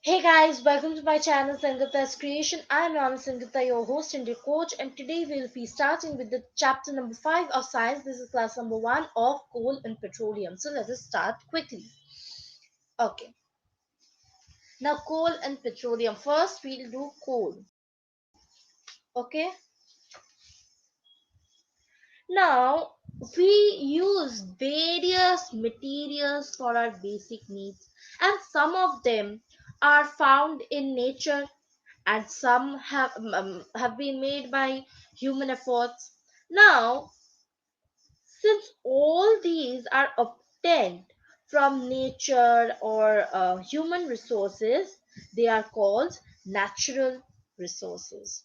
Hey guys, welcome to my channel Sengupta's Creation. I am Yona Sengupta, your host and your coach, and today we'll be starting with the chapter number 5 of science. This is class number 1 of coal and petroleum. So let us start quickly. Okay, now coal and petroleum. First, we'll do coal. Okay, now we use various materials for our basic needs, and some of them are found in nature and some have been made by human efforts. Now, since all these are obtained from nature or human resources, they are called natural resources.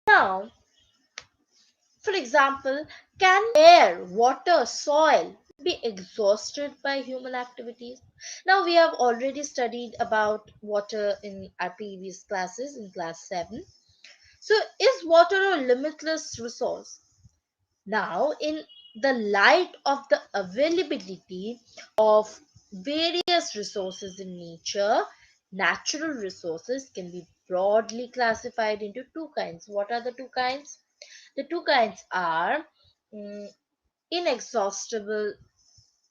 Now, for example, can air, water, soil be exhausted by human activities? Now, we have already studied about water in our previous classes in class 7. So, is water a limitless resource? Now, in the light of the availability of various resources in nature, natural resources can be broadly classified into two kinds. What are the two kinds? The two kinds are mm, inexhaustible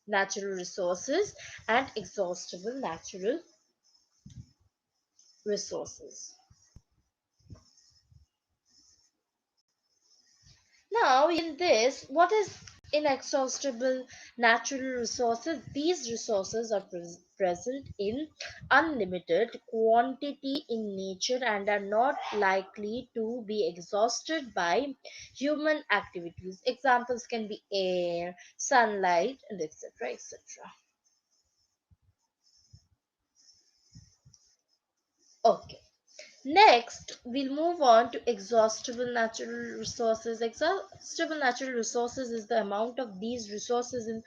natural resources and exhaustible natural resources. Now, in this, what is inexhaustible natural resources? These resources are present in unlimited quantity in nature and are not likely to be exhausted by human activities. Examples can be air, sunlight, and etc. etc. Okay. Next, we'll move on to exhaustible natural resources. Exhaustible natural resources is the amount of these resources in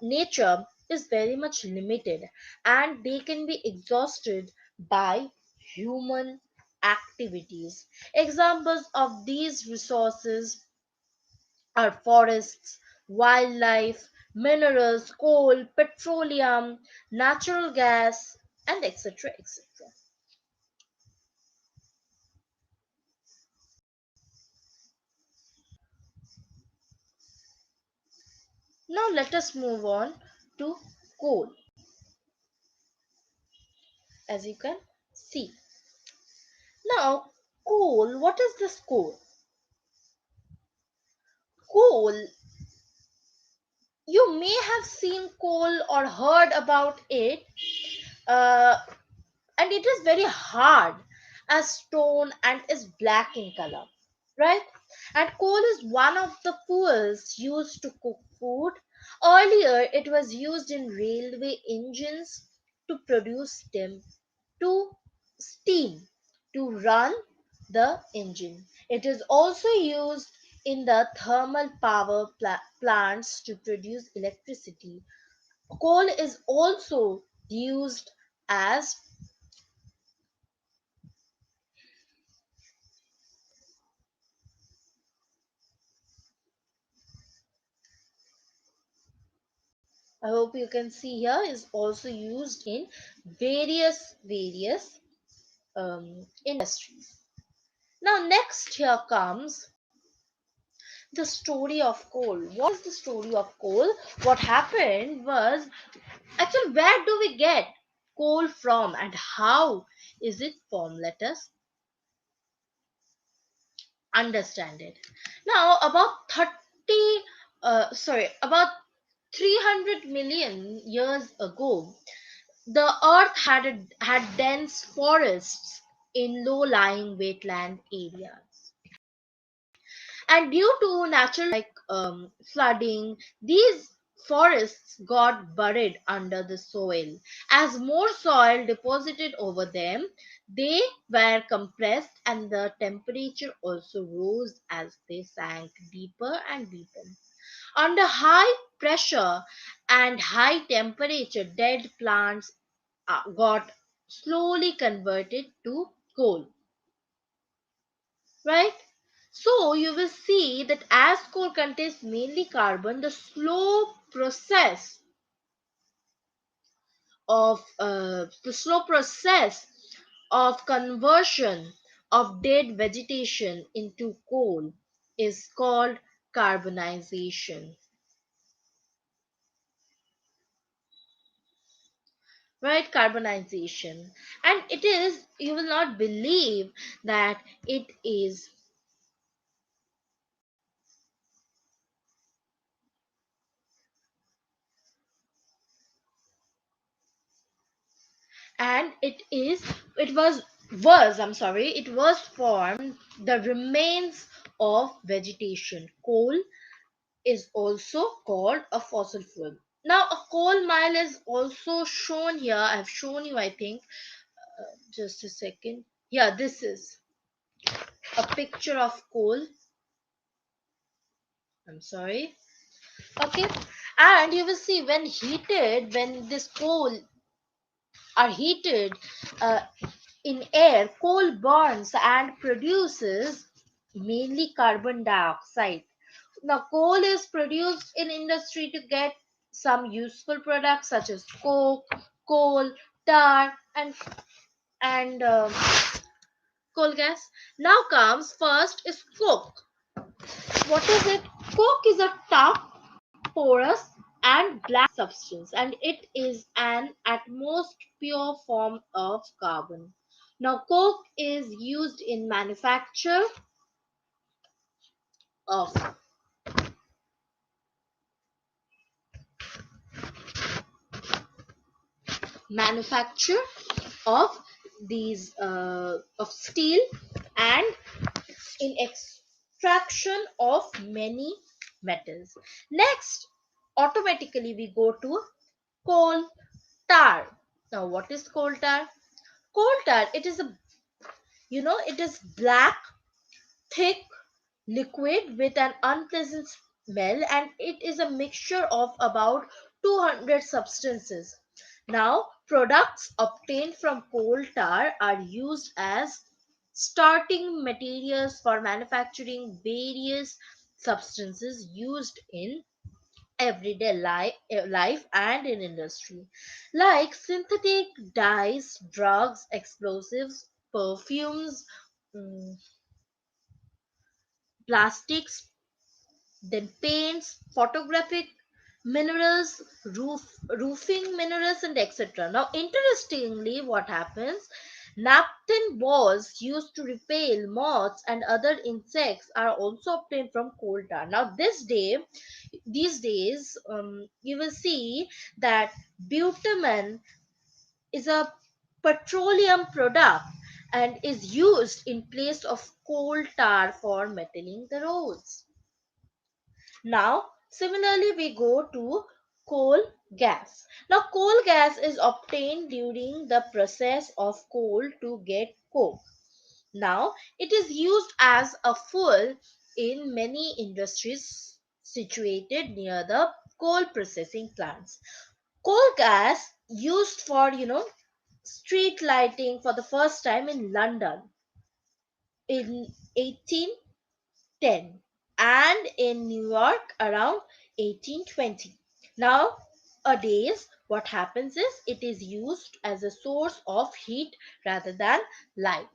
nature is very much limited and they can be exhausted by human activities. Examples of these resources are forests, wildlife, minerals, coal, petroleum, natural gas, and etc. etc. Now let us move on to coal. As you can see. Now, coal, what is this coal? Coal, you may have seen coal or heard about it, uh, and it is very hard as stone and is black in color, right? And coal is one of the fuels used to cook food. Earlier, it was used in railway engines to produce steam to run the engine. It is also used in the thermal power plants to produce electricity. Coal is also used as, I hope you can see here, is also used in various industries. Now, next here comes the story of coal. What is the story of coal? What happened was, actually, where do we get coal from and how is it formed? Let us understand it. Now, about 300 million years ago, the earth had dense forests in low-lying wetland areas. And due to natural flooding, these forests got buried under the soil. As more soil deposited over them, they were compressed and the temperature also rose as they sank deeper and deeper. Under high pressure and high temperature, dead plants got slowly converted to coal, right? So you will see that as coal contains mainly carbon, the slow process of conversion of dead vegetation into coal is called carbonization. Right, carbonization. And it is, you will not believe that it is, and it was formed the remains of vegetation. Coal is also called a fossil fuel. Now a coal mine is also shown here. I've shown you, I think. Just a second. Yeah, this is a picture of coal. I'm sorry. Okay. And you will see when this coal are heated uh, in air, coal burns and produces mainly carbon dioxide. Now, coal is produced in industry to get some useful products such as coke, coal, tar, and coal gas. Now comes first is coke. What is it? Coke is a tough, porous, and black substance, and it is an at most pure form of carbon. Now, coke is used in of manufacture of these of steel and in extraction of many metals. Next, automatically we go to coal tar. Now, what is coal tar? Coal tar, it is black, thick liquid with an unpleasant smell, and it is a mixture of about 200 substances. Now, products obtained from coal tar are used as starting materials for manufacturing various substances used in everyday life and in industry, like synthetic dyes, drugs, explosives, perfumes, mm, plastics, then paints, photographic minerals, roofing minerals, and etc. Now, interestingly, what happens? Naphthalene balls used to repel moths and other insects are also obtained from coal tar. Now, these days, you will see that bitumen is a petroleum product and is used in place of coal tar for metaling the roads. Now, similarly, we go to coal gas. Now, coal gas is obtained during the process of coal to get coke. Now, it is used as a fuel in many industries situated near the coal processing plants. Coal gas used for, street lighting for the first time in London in 1810 and in New York around 1820. Nowadays, what happens is it is used as a source of heat rather than light.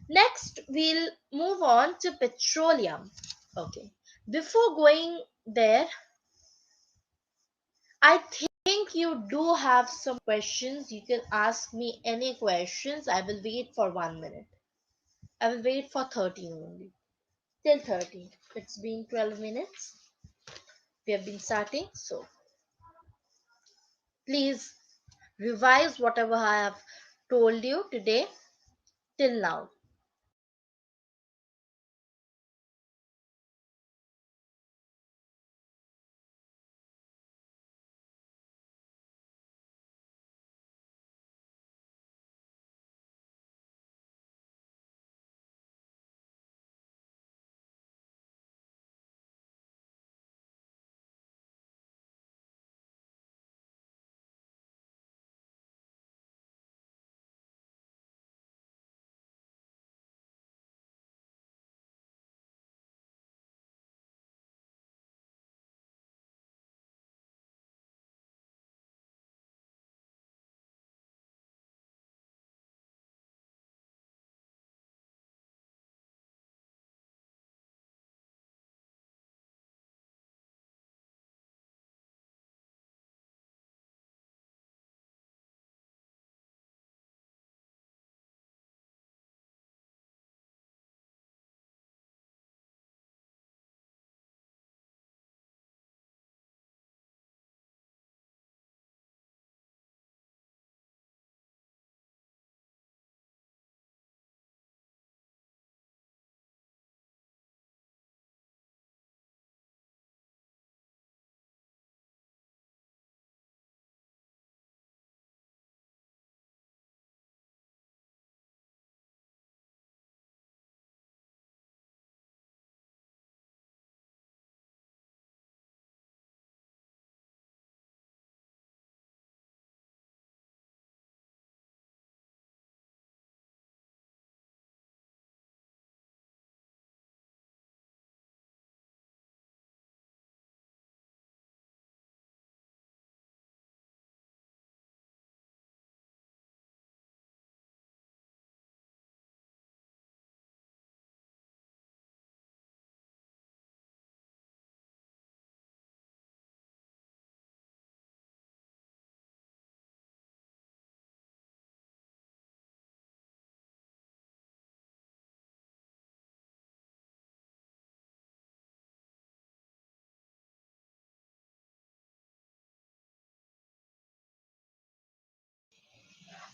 Next, we'll move on to petroleum. Okay. Before going there, I think you do have some questions. You can ask me any questions. I will wait for 1 minute. I will wait for 30 only. Till 30. It's been 12 minutes. We have been starting. So please revise whatever I have told you today till now.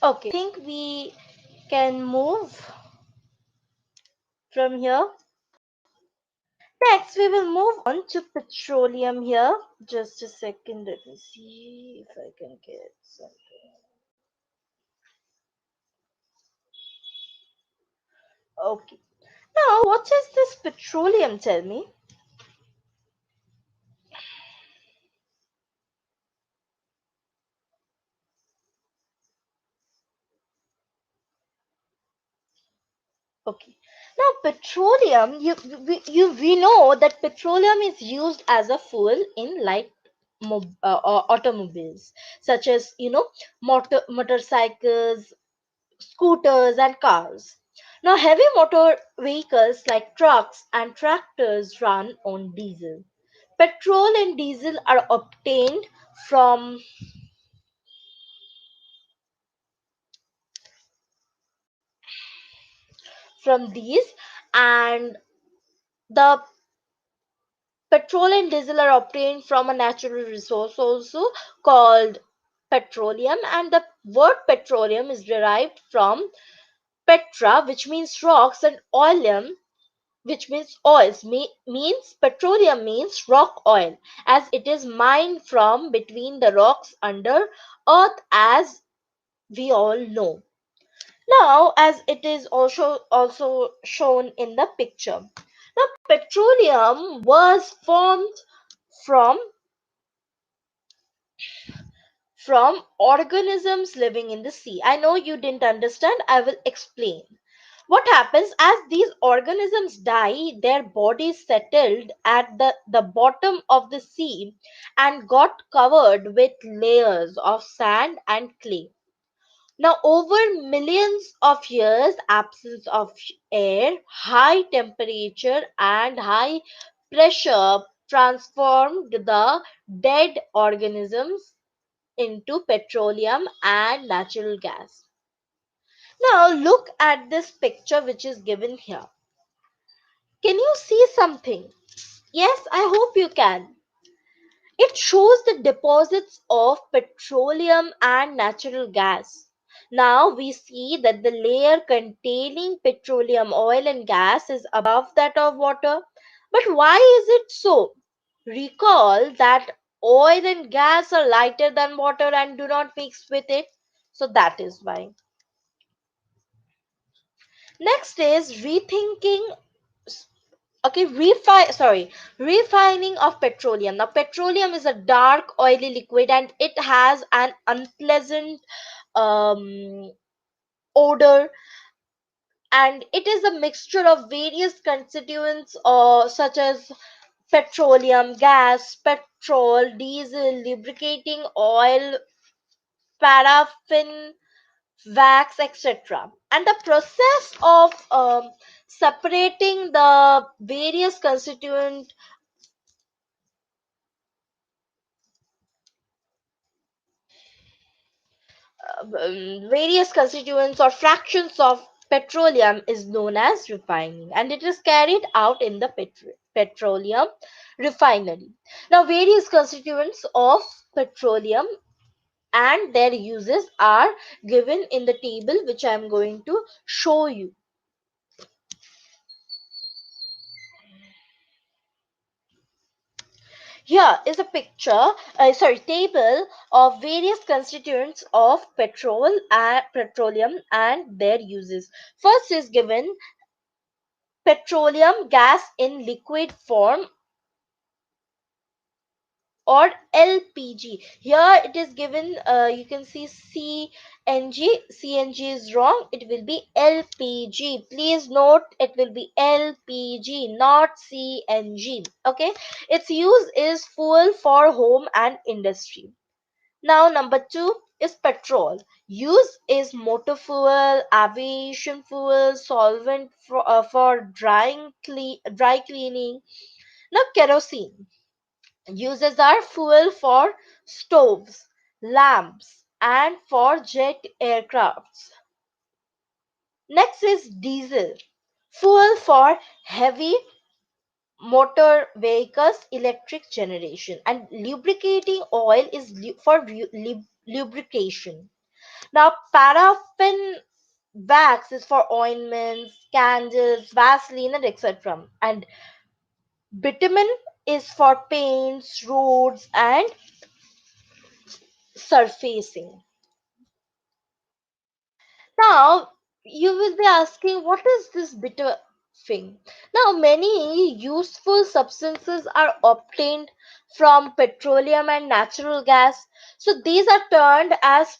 Okay, I think we can move from here. Next, we will move on to petroleum here. Just a second, let me see if I can get something. Okay. Now, what is this petroleum? Tell me. Okay. Now, petroleum, we know that petroleum is used as a fuel in light automobiles, such as, motorcycles, scooters, and cars. Now, heavy motor vehicles like trucks and tractors run on diesel. Petrol and diesel are obtained from these, and the petrol and diesel are obtained from a natural resource also called petroleum, and the word petroleum is derived from petra, which means rocks, and oleum, which means oils. Means petroleum means rock oil, as it is mined from between the rocks under earth, as we all know. Now, as it is also shown in the picture, now petroleum was formed from organisms living in the sea. I know you didn't understand. I will explain. What happens as these organisms die, their bodies settled at the bottom of the sea and got covered with layers of sand and clay. Now, over millions of years, absence of air, high temperature, and high pressure transformed the dead organisms into petroleum and natural gas. Now, look at this picture which is given here. Can you see something? Yes, I hope you can. It shows the deposits of petroleum and natural gas. Now we see that the layer containing petroleum, oil, and gas is above that of water. But why is it so? Recall that oil and gas are lighter than water and do not mix with it. So that is why. Next is rethinking. Okay, refining of petroleum. Now petroleum is a dark oily liquid, and it has an unpleasant um, odor, and it is a mixture of various constituents such as petroleum, gas, petrol, diesel, lubricating oil, paraffin, wax, etc. And the process of separating the various constituent various constituents or fractions of petroleum is known as refining, and it is carried out in the petroleum refinery. Now, various constituents of petroleum and their uses are given in the table which I am going to show you. Here is a table of various constituents of petroleum and their uses. First is given petroleum gas in liquid form, or LPG. Here it is given, you can see CNG. CNG is wrong. It will be LPG. Please note, it will be LPG, not CNG. Okay. Its use is fuel for home and industry. Now, number two is petrol. Use is motor fuel, aviation fuel, solvent for dry cleaning. Now, kerosene. Uses are fuel for stoves, lamps, and for jet aircrafts. Next is diesel. Fuel for heavy motor vehicles, electric generation. And lubricating oil is for lubrication. Now, paraffin wax is for ointments, candles, Vaseline, and etc. And bitumen is for paints, roads, and surfacing. Now, you will be asking, what is this bitter thing? Now, many useful substances are obtained from petroleum and natural gas. So, these are termed as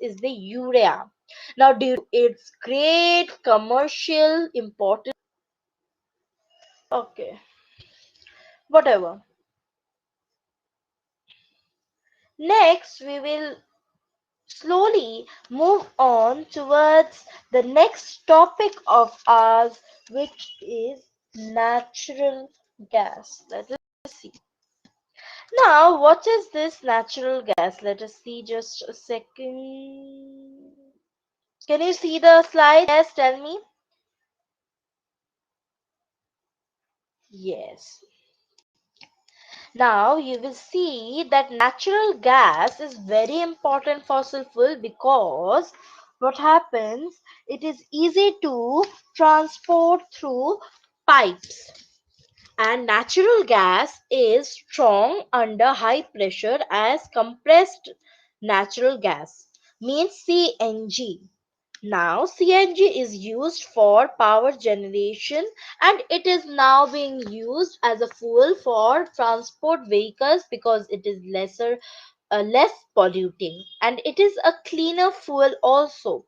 is the urea. Now, due to its great commercial importance, okay, whatever. Next, we will slowly move on towards the next topic of ours, which is natural gas. Let us see. Now, what is this natural gas? Let us see just a second. Can you see the slide? Yes, tell me. Yes. Now you will see that natural gas is very important fossil fuel because what happens, it is easy to transport through pipes, and natural gas is strong under high pressure as compressed natural gas means CNG. Now, CNG is used for power generation and it is now being used as a fuel for transport vehicles because it is less polluting, and it is a cleaner fuel also.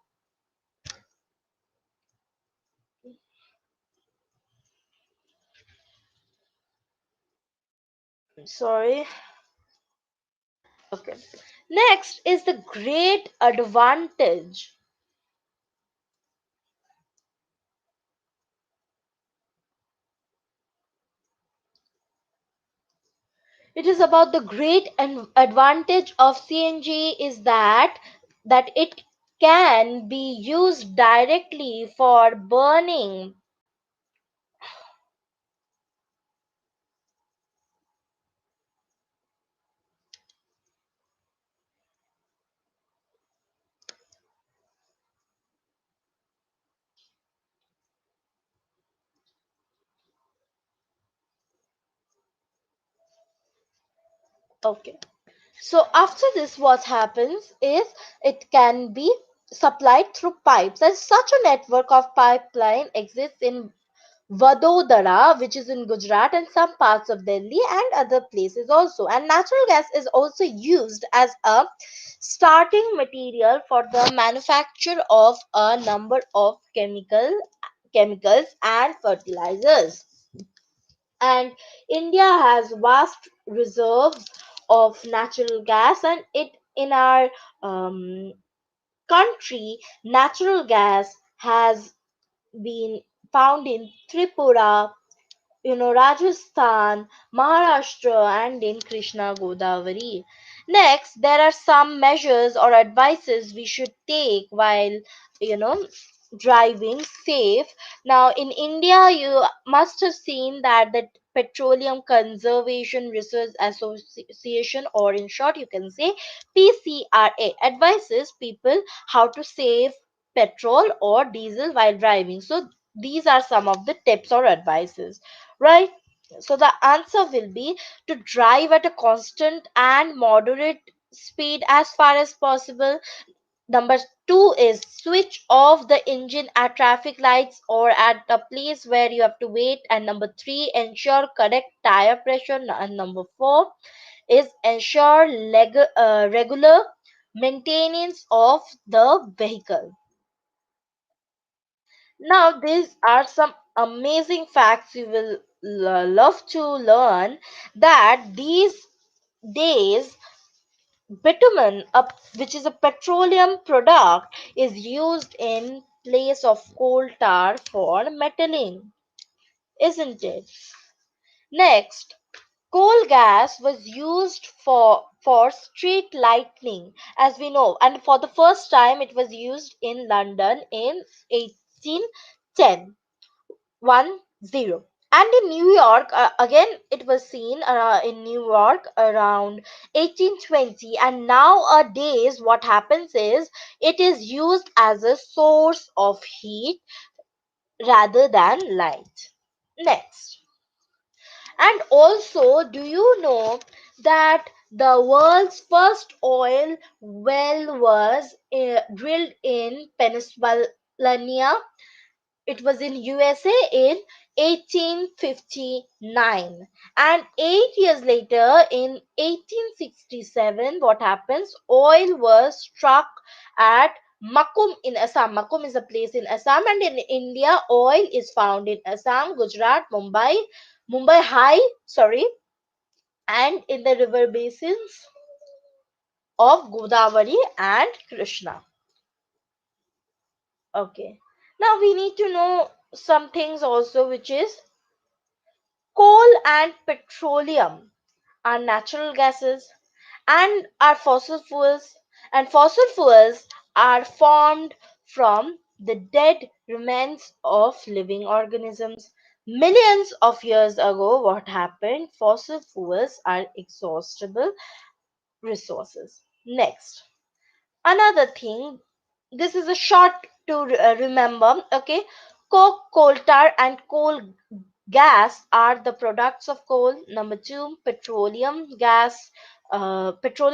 Sorry. Okay. Next is the great advantage. It is about the great advantage of CNG is that it can be used directly for burning. Okay. So after this, what happens is it can be supplied through pipes. And such a network of pipeline exists in Vadodara, which is in Gujarat, and some parts of Delhi and other places also. And natural gas is also used as a starting material for the manufacture of a number of chemicals and fertilizers. And India has vast reserves of natural gas, and it in our um, country, natural gas has been found in Tripura, Rajasthan, Maharashtra, and in Krishna Godavari. Next, there are some measures or advices we should take while you know driving safe. Now in India, you must have seen that the Petroleum Conservation Research Association, or in short you can say PCRA, advises people how to save petrol or diesel while driving. So these are some of the tips or advices, right? So the answer will be to drive at a constant and moderate speed as far as possible. Number two is switch off the engine at traffic lights or at a place where you have to wait. And number three, ensure correct tire pressure. And number four is ensure regular maintenance of the vehicle. Now, these are some amazing facts you will love to learn, that these days bitumen, which is a petroleum product, is used in place of coal tar for metaling, isn't it? Next, coal gas was used for street lighting, as we know, and for the first time it was used in London in 1810. 10. And in New York, again it was seen in New York around 1820. And nowadays what happens is it is used as a source of heat rather than light. Next, and also, do you know that the world's first oil well was drilled in Pennsylvania? It was in USA in 1859. And 8 years later, in 1867, what happens? Oil was struck at Makum in Assam. Makum is a place in Assam, and in India, oil is found in Assam, Gujarat, Mumbai High, sorry, and in the river basins of Godavari and Krishna. Okay. Now we need to know some things also, which is coal and petroleum are natural gases and are fossil fuels, and fossil fuels are formed from the dead remains of living organisms. Millions of years ago, what happened? Fossil fuels are exhaustible resources. Next, another thing, this is a short to remember, okay? Coke, coal tar, and coal gas are the products of coal. Number two, petroleum gas, petrol,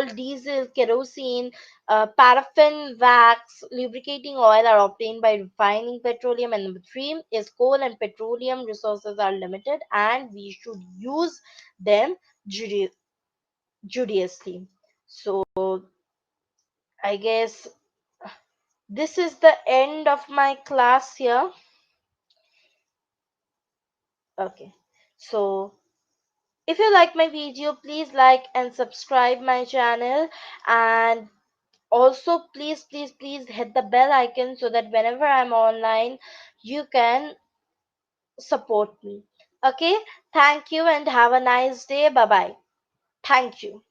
diesel, kerosene, paraffin, wax, lubricating oil are obtained by refining petroleum. And number three is coal and petroleum resources are limited and we should use them judiciously. So I guess this is the end of my class here. Okay. So if you like my video, please like and subscribe my channel, and also please hit the bell icon so that whenever I'm online you can support me. Okay? Thank you and have a nice day. Bye bye. Thank you.